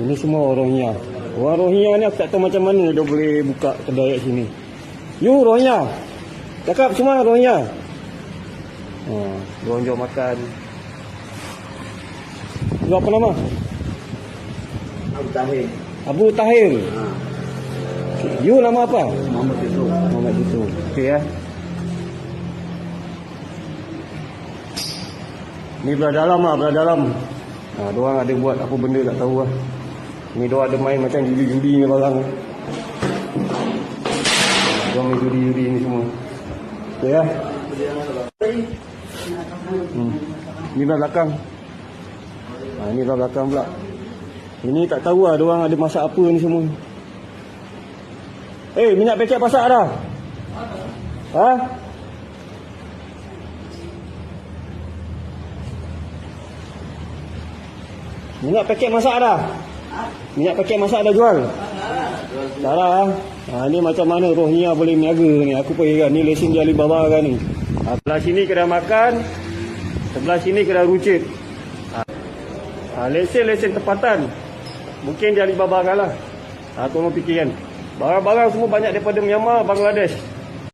Ini semua orang Rohingya. Orang Rohingya ni aku tak tahu macam mana dia boleh buka kedai kat sini. You Rohingya. Cakap semua Rohingya. Diorang jual makan. You apa nama? Abu Tahir. Abu Tahir. You nama apa? Muhammad Yusuf. Muhammad Yusuf. Okey ya. Ni belah dalam lah, belah dalam. Diorang ada buat apa benda tak tahu lah. Ni diorang ada main macam judi-judi ni barang. Diorang main judi-judi ni semua. Okey ya. Ni belah belakang. Ni belah belakang pula. Ini tak tahu lah diorang ada masak apa ni semua. Minyak paket pasak dah? Ha? Minyak paket masak dah? Minyak paket masak dah jual? Tak lah. Ni macam mana Rohingya boleh niaga ni? Aku pun heran. Ni lesen dia Alibaba kan ni. Sebelah sini kedai makan. Sebelah sini kedai runcit. Lesen tempatan. Mungkin dia Alibaba kan lah. Korang fikir kan. Barang-barang semua banyak daripada Myanmar, Bangladesh.